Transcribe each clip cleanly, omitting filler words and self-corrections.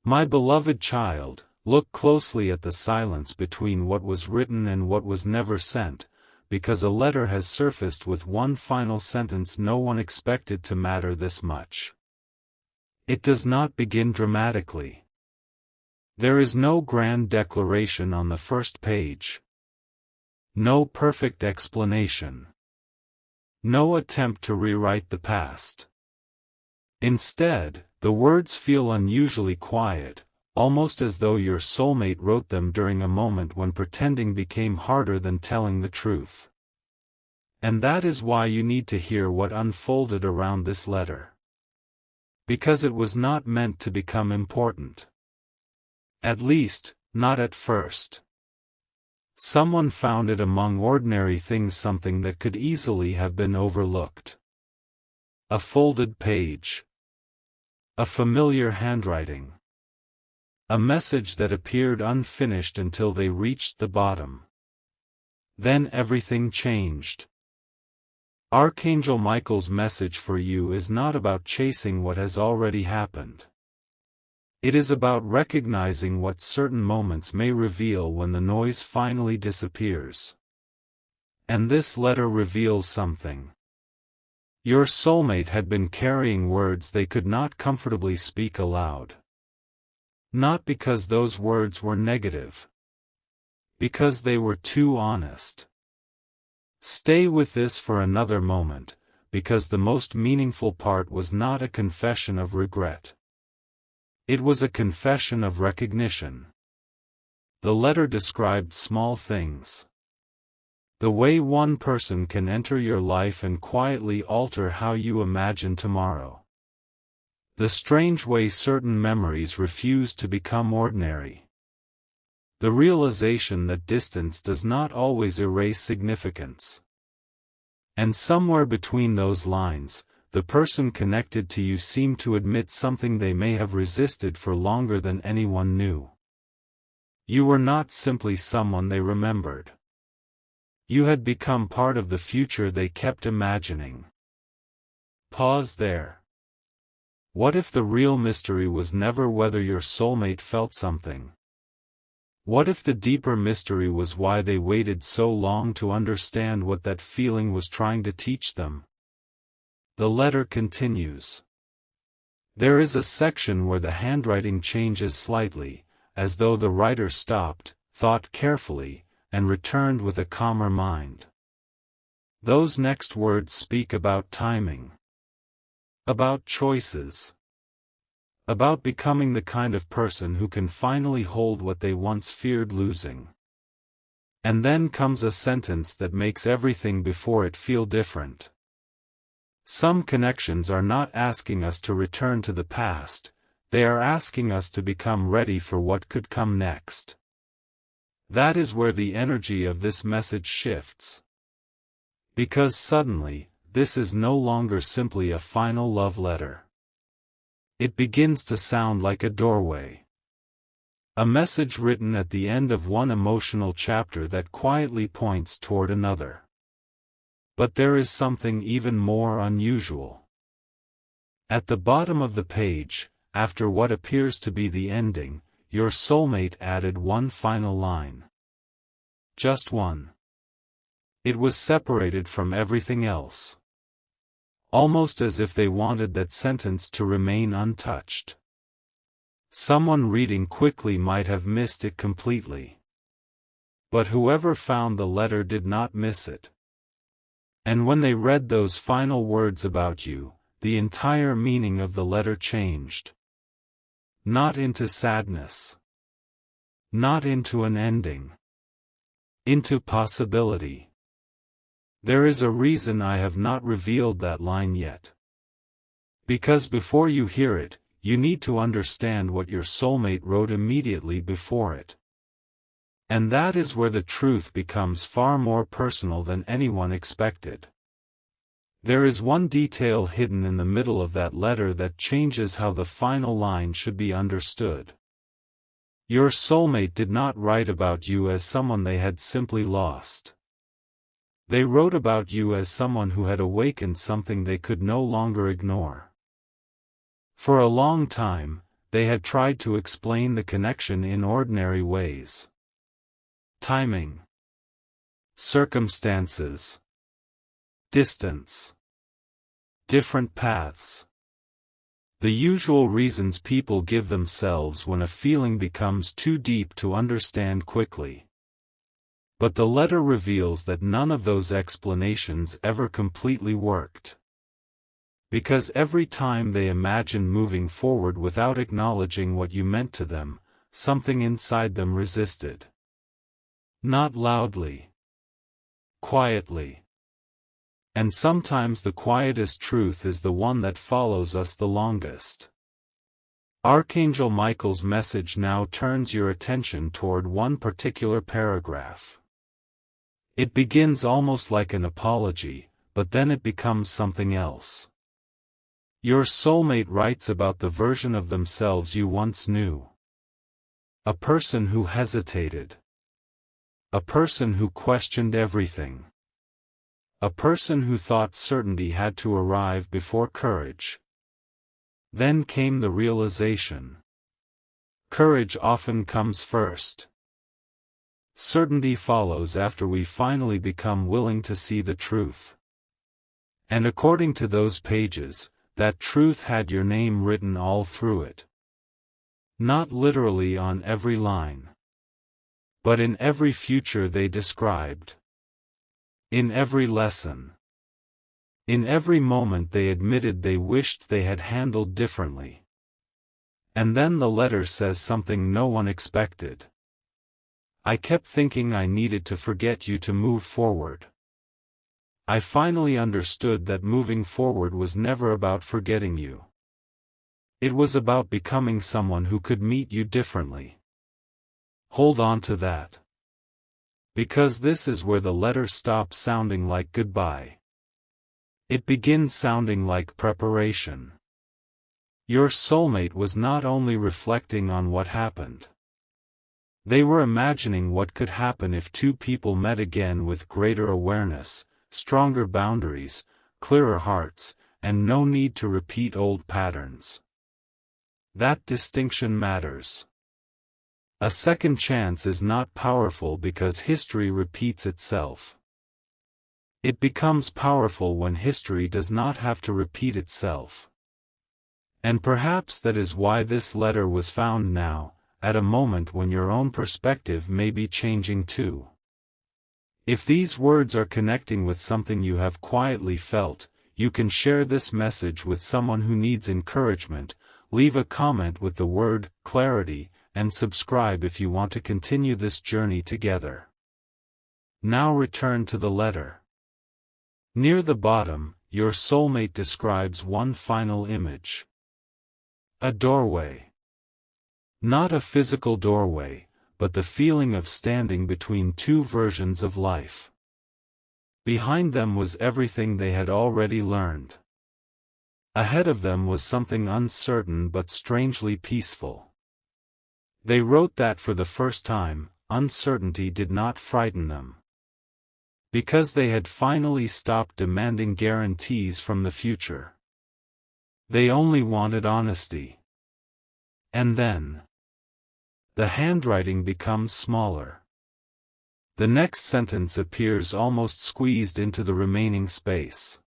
My beloved child, look closely at the silence between what was written and what was never sent, because a letter has surfaced with one final sentence no one expected to matter this much. It does not begin dramatically. There is no grand declaration on the first page. No perfect explanation. No attempt to rewrite the past. Instead, the words feel unusually quiet, almost as though your soulmate wrote them during a moment when pretending became harder than telling the truth. And that is why you need to hear what unfolded around this letter. Because it was not meant to become important. At least, not at first. Someone found it among ordinary things, something that could easily have been overlooked. A folded page. A familiar handwriting. A message that appeared unfinished until they reached the bottom. Then everything changed. Archangel Michael's message for you is not about chasing what has already happened. It is about recognizing what certain moments may reveal when the noise finally disappears. And this letter reveals something. Your soulmate had been carrying words they could not comfortably speak aloud. Not because those words were negative. Because they were too honest. Stay with this for another moment, because the most meaningful part was not a confession of regret. It was a confession of recognition. The letter described small things. The way one person can enter your life and quietly alter how you imagine tomorrow. The strange way certain memories refuse to become ordinary. The realization that distance does not always erase significance. And somewhere between those lines, the person connected to you seemed to admit something they may have resisted for longer than anyone knew. You were not simply someone they remembered. You had become part of the future they kept imagining. Pause there. What if the real mystery was never whether your soulmate felt something? What if the deeper mystery was why they waited so long to understand what that feeling was trying to teach them? The letter continues. There is a section where the handwriting changes slightly, as though the writer stopped, thought carefully, and returned with a calmer mind. Those next words speak about timing. About choices. About becoming the kind of person who can finally hold what they once feared losing. And then comes a sentence that makes everything before it feel different. Some connections are not asking us to return to the past, they are asking us to become ready for what could come next. That is where the energy of this message shifts. Because suddenly, this is no longer simply a final love letter. It begins to sound like a doorway. A message written at the end of one emotional chapter that quietly points toward another. But there is something even more unusual. At the bottom of the page, after what appears to be the ending, your soulmate added one final line. Just one. It was separated from everything else. Almost as if they wanted that sentence to remain untouched. Someone reading quickly might have missed it completely. But whoever found the letter did not miss it. And when they read those final words about you, the entire meaning of the letter changed. Not into sadness. Not into an ending. Into possibility. There is a reason I have not revealed that line yet. Because before you hear it, you need to understand what your soulmate wrote immediately before it. And that is where the truth becomes far more personal than anyone expected. There is one detail hidden in the middle of that letter that changes how the final line should be understood. Your soulmate did not write about you as someone they had simply lost. They wrote about you as someone who had awakened something they could no longer ignore. For a long time, they had tried to explain the connection in ordinary ways. Timing, circumstances, distance, different paths. The usual reasons people give themselves when a feeling becomes too deep to understand quickly. But the letter reveals that none of those explanations ever completely worked. Because every time they imagined moving forward without acknowledging what you meant to them, something inside them resisted. Not loudly. Quietly. And sometimes the quietest truth is the one that follows us the longest. Archangel Michael's message now turns your attention toward one particular paragraph. It begins almost like an apology, but then it becomes something else. Your soulmate writes about the version of themselves you once knew. A person who hesitated. A person who questioned everything. A person who thought certainty had to arrive before courage. Then came the realization. Courage often comes first. Certainty follows after we finally become willing to see the truth. And according to those pages, that truth had your name written all through it. Not literally on every line. But in every future they described. In every lesson. In every moment they admitted they wished they had handled differently. And then the letter says something no one expected. I kept thinking I needed to forget you to move forward. I finally understood that moving forward was never about forgetting you. It was about becoming someone who could meet you differently. Hold on to that. Because this is where the letter stops sounding like goodbye. It begins sounding like preparation. Your soulmate was not only reflecting on what happened. They were imagining what could happen if two people met again with greater awareness, stronger boundaries, clearer hearts, and no need to repeat old patterns. That distinction matters. A second chance is not powerful because history repeats itself. It becomes powerful when history does not have to repeat itself. And perhaps that is why this letter was found now, at a moment when your own perspective may be changing too. If these words are connecting with something you have quietly felt, you can share this message with someone who needs encouragement, leave a comment with the word clarity, and subscribe if you want to continue this journey together. Now return to the letter. Near the bottom, your soulmate describes one final image. A doorway. Not a physical doorway, but the feeling of standing between two versions of life. Behind them was everything they had already learned. Ahead of them was something uncertain but strangely peaceful. They wrote that for the first time, uncertainty did not frighten them. Because they had finally stopped demanding guarantees from the future. They only wanted honesty. And then the handwriting becomes smaller. The next sentence appears almost squeezed into the remaining space.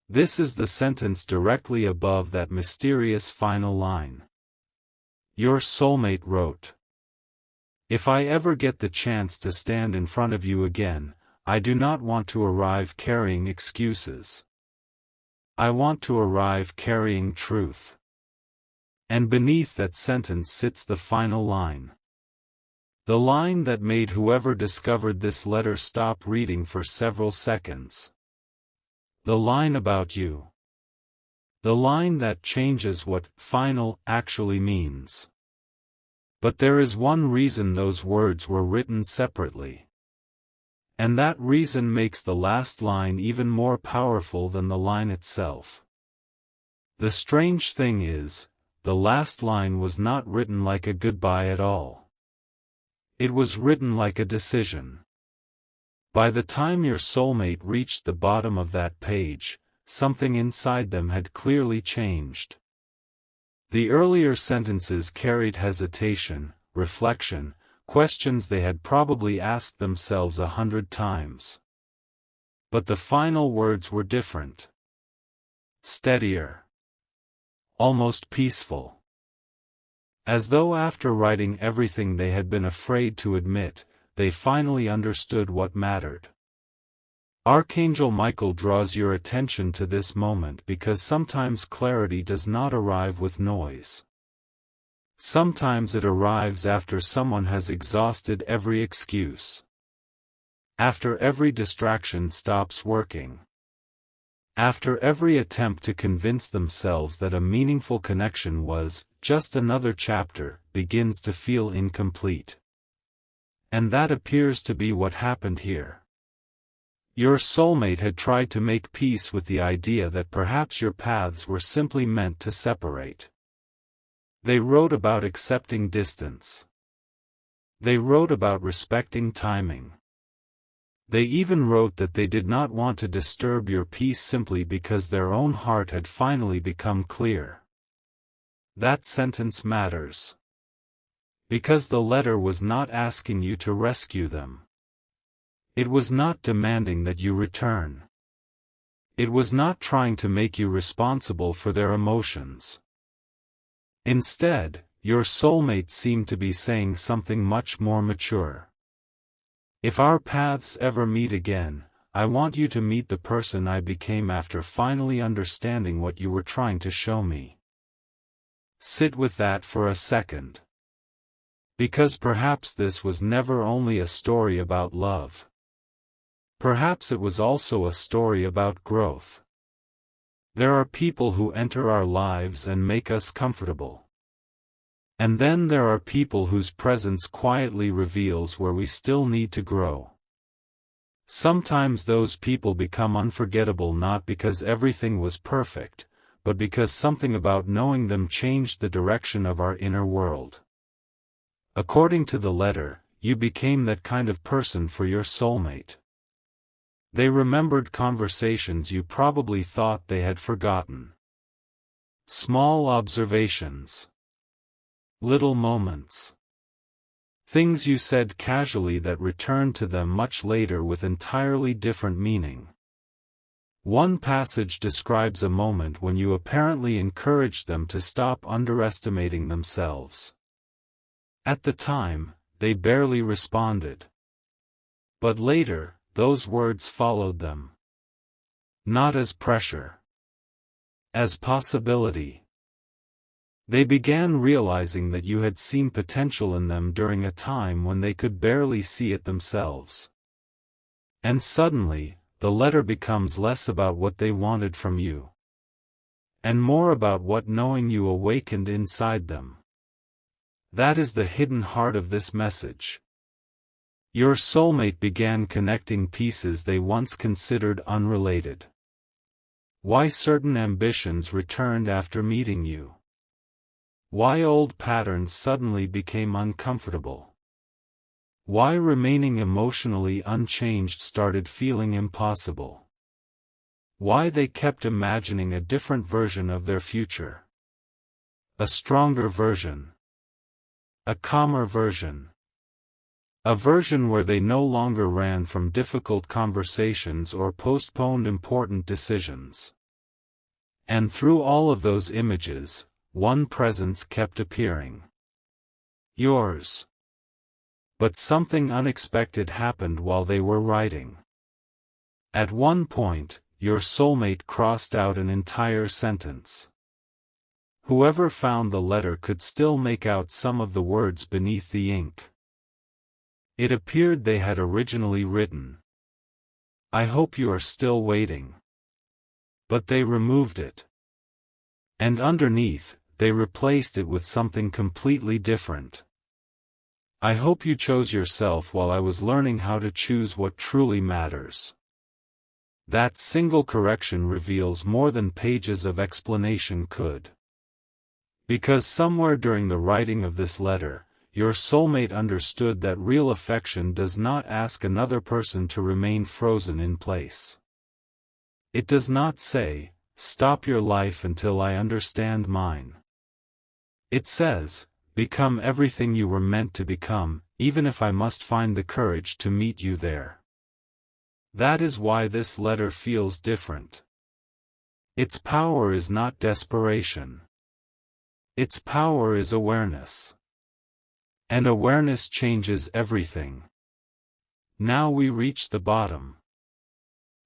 This is the sentence directly above that mysterious final line. Your soulmate wrote, "If I ever get the chance to stand in front of you again, I do not want to arrive carrying excuses. I want to arrive carrying truth." And beneath that sentence sits the final line. The line that made whoever discovered this letter stop reading for several seconds. The line about you. The line that changes what final actually means. But there is one reason those words were written separately. And that reason makes the last line even more powerful than the line itself. The strange thing is, the last line was not written like a goodbye at all. It was written like a decision. By the time your soulmate reached the bottom of that page, something inside them had clearly changed. The earlier sentences carried hesitation, reflection, questions they had probably asked themselves 100 times. But the final words were different. Steadier. Almost peaceful. As though after writing everything they had been afraid to admit, they finally understood what mattered. Archangel Michael draws your attention to this moment because sometimes clarity does not arrive with noise. Sometimes it arrives after someone has exhausted every excuse. After every distraction stops working. After every attempt to convince themselves that a meaningful connection was just another chapter begins to feel incomplete. And that appears to be what happened here. Your soulmate had tried to make peace with the idea that perhaps your paths were simply meant to separate. They wrote about accepting distance. They wrote about respecting timing. They even wrote that they did not want to disturb your peace simply because their own heart had finally become clear. That sentence matters. Because the letter was not asking you to rescue them. It was not demanding that you return. It was not trying to make you responsible for their emotions. Instead, your soulmate seemed to be saying something much more mature. If our paths ever meet again, I want you to meet the person I became after finally understanding what you were trying to show me. Sit with that for a second. Because perhaps this was never only a story about love. Perhaps it was also a story about growth. There are people who enter our lives and make us comfortable. And then there are people whose presence quietly reveals where we still need to grow. Sometimes those people become unforgettable not because everything was perfect, but because something about knowing them changed the direction of our inner world. According to the letter, you became that kind of person for your soulmate. They remembered conversations you probably thought they had forgotten. Small observations. Little moments. Things you said casually that returned to them much later with entirely different meaning. One passage describes a moment when you apparently encouraged them to stop underestimating themselves. At the time, they barely responded. But later, those words followed them. Not as pressure. As possibility. They began realizing that you had seen potential in them during a time when they could barely see it themselves. And suddenly, the letter becomes less about what they wanted from you. And more about what knowing you awakened inside them. That is the hidden heart of this message. Your soulmate began connecting pieces they once considered unrelated. Why certain ambitions returned after meeting you. Why old patterns suddenly became uncomfortable. Why remaining emotionally unchanged started feeling impossible. Why they kept imagining a different version of their future. A stronger version. A calmer version. A version where they no longer ran from difficult conversations or postponed important decisions. And through all of those images, one presence kept appearing. Yours. But something unexpected happened while they were writing. At one point, your soulmate crossed out an entire sentence. Whoever found the letter could still make out some of the words beneath the ink. It appeared they had originally written, "I hope you are still waiting." But they removed it. And underneath, they replaced it with something completely different. "I hope you chose yourself while I was learning how to choose what truly matters." That single correction reveals more than pages of explanation could. Because somewhere during the writing of this letter, your soulmate understood that real affection does not ask another person to remain frozen in place. It does not say, "Stop your life until I understand mine." It says, "Become everything you were meant to become, even if I must find the courage to meet you there." That is why this letter feels different. Its power is not desperation. Its power is awareness. And awareness changes everything. Now we reach the bottom.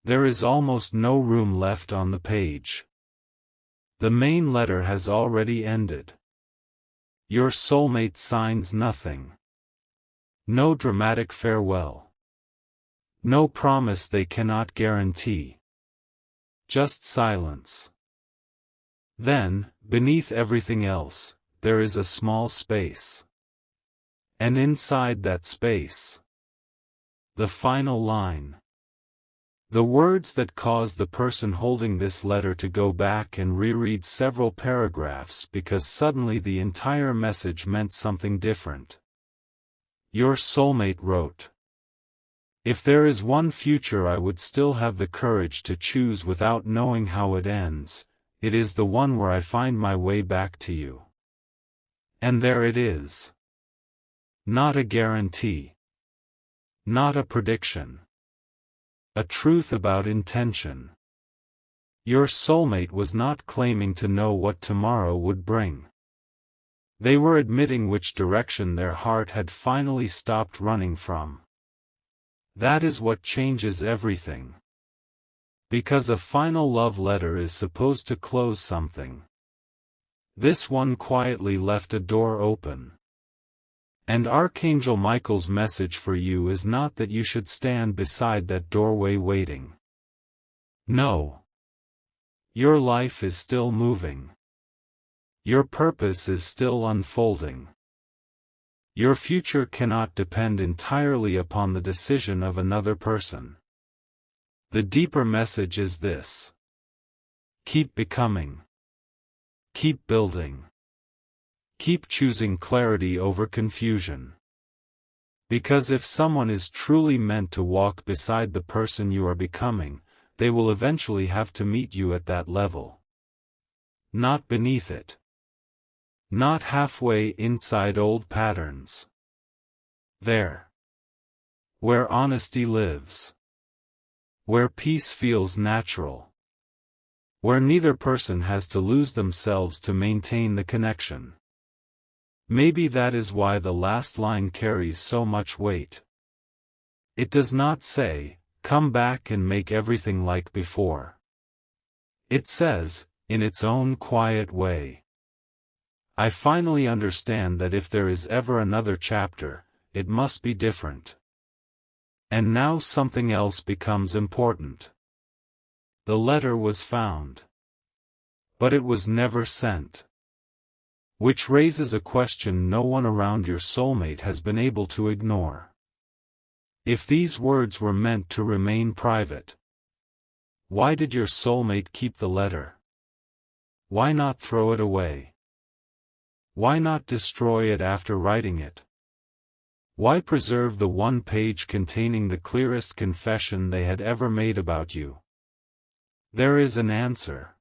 There is almost no room left on the page. The main letter has already ended. Your soulmate signs nothing. No dramatic farewell. No promise they cannot guarantee. Just silence. Then, beneath everything else, there is a small space. And inside that space, the final line. The words that cause the person holding this letter to go back and reread several paragraphs because suddenly the entire message meant something different. Your soulmate wrote, "If there is one future I would still have the courage to choose without knowing how it ends, it is the one where I find my way back to you." And there it is. Not a guarantee. Not a prediction. A truth about intention. Your soulmate was not claiming to know what tomorrow would bring. They were admitting which direction their heart had finally stopped running from. That is what changes everything. Because a final love letter is supposed to close something. This one quietly left a door open. And Archangel Michael's message for you is not that you should stand beside that doorway waiting. No. Your life is still moving. Your purpose is still unfolding. Your future cannot depend entirely upon the decision of another person. The deeper message is this. Keep becoming. Keep building. Keep choosing clarity over confusion. Because if someone is truly meant to walk beside the person you are becoming, they will eventually have to meet you at that level. Not beneath it. Not halfway inside old patterns. There. Where honesty lives. Where peace feels natural. Where neither person has to lose themselves to maintain the connection. Maybe that is why the last line carries so much weight. It does not say, "Come back and make everything like before." It says, in its own quiet way, "I finally understand that if there is ever another chapter, it must be different. And now something else becomes important." The letter was found. But it was never sent. Which raises a question no one around your soulmate has been able to ignore. If these words were meant to remain private, why did your soulmate keep the letter? Why not throw it away? Why not destroy it after writing it? Why preserve the one page containing the clearest confession they had ever made about you? There is an answer.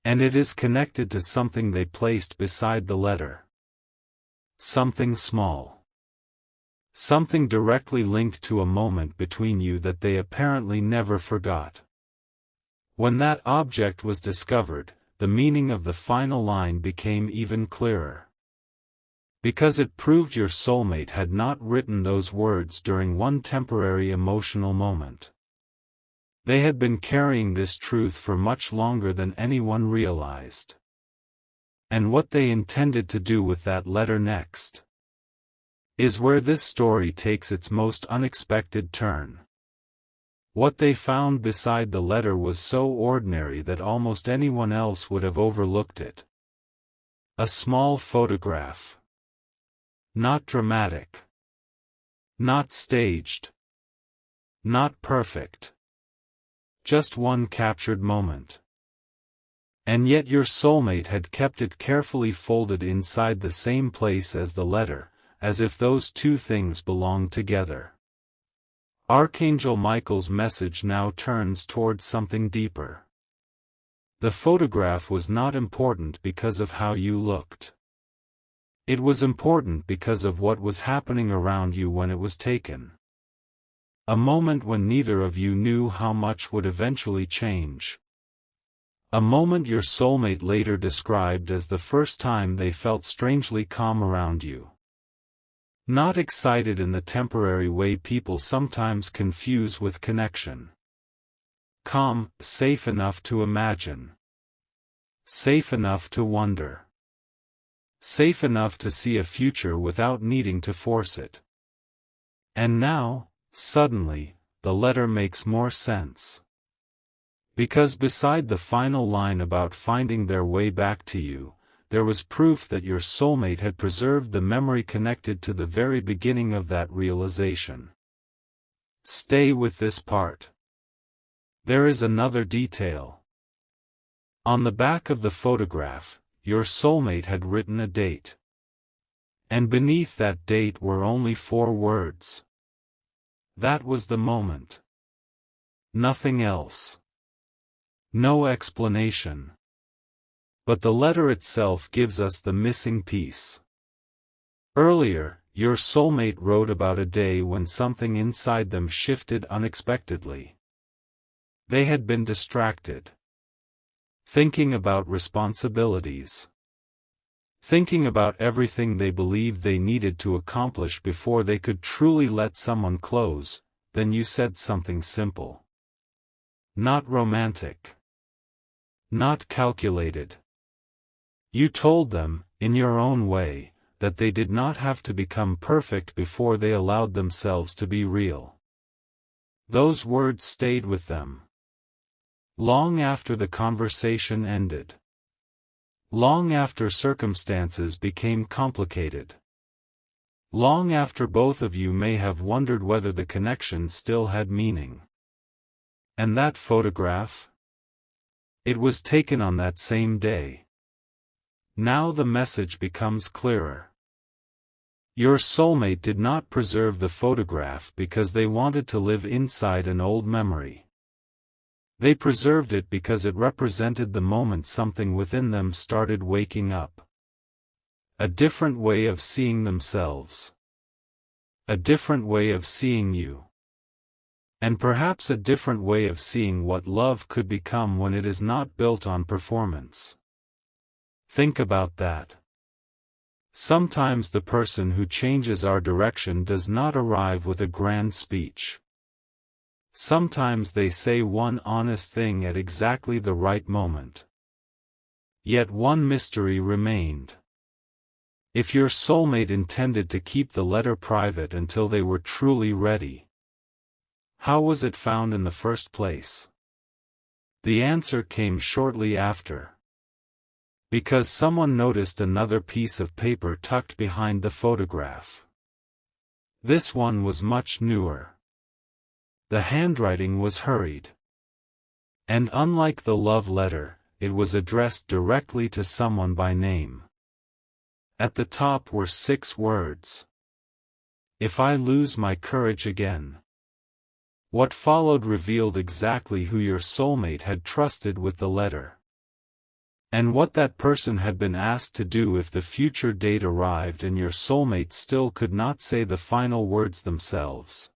And it is connected to something they placed beside the letter. Something small. Something directly linked to a moment between you that they apparently never forgot. When that object was discovered, the meaning of the final line became even clearer. Because it proved your soulmate had not written those words during one temporary emotional moment. They had been carrying this truth for much longer than anyone realized. And what they intended to do with that letter next is where this story takes its most unexpected turn. What they found beside the letter was so ordinary that almost anyone else would have overlooked it. A small photograph. Not dramatic. Not staged. Not perfect. Just one captured moment. And yet your soulmate had kept it carefully folded inside the same place as the letter, as if those two things belonged together. Archangel Michael's message now turns toward something deeper. The photograph was not important because of how you looked. It was important because of what was happening around you when it was taken. A moment when neither of you knew how much would eventually change. A moment your soulmate later described as the first time they felt strangely calm around you. Not excited in the temporary way people sometimes confuse with connection. Calm, safe enough to imagine. Safe enough to wonder. Safe enough to see a future without needing to force it. And now, suddenly, the letter makes more sense. Because beside the final line about finding their way back to you, there was proof that your soulmate had preserved the memory connected to the very beginning of that realization. Stay with this part. There is another detail. On the back of the photograph, your soulmate had written a date. And beneath that date were only 4 words. That was the moment. Nothing else. No explanation. But the letter itself gives us the missing piece. Earlier, your soulmate wrote about a day when something inside them shifted unexpectedly. They had been distracted. Thinking about responsibilities. Thinking about everything they believed they needed to accomplish before they could truly let someone close. Then you said something simple. Not romantic. Not calculated. You told them, in your own way, that they did not have to become perfect before they allowed themselves to be real. Those words stayed with them. Long after the conversation ended. Long after circumstances became complicated. Long after both of you may have wondered whether the connection still had meaning. And that photograph? It was taken on that same day. Now the message becomes clearer. Your soulmate did not preserve the photograph because they wanted to live inside an old memory. They preserved it because it represented the moment something within them started waking up. A different way of seeing themselves. A different way of seeing you. And perhaps a different way of seeing what love could become when it is not built on performance. Think about that. Sometimes the person who changes our direction does not arrive with a grand speech. Sometimes they say one honest thing at exactly the right moment. Yet one mystery remained. If your soulmate intended to keep the letter private until they were truly ready, how was it found in the first place? The answer came shortly after. Because someone noticed another piece of paper tucked behind the photograph. This one was much newer. The handwriting was hurried. And unlike the love letter, it was addressed directly to someone by name. At the top were 6 words. If I lose my courage again. What followed revealed exactly who your soulmate had trusted with the letter. And what that person had been asked to do if the future date arrived and your soulmate still could not say the final words themselves.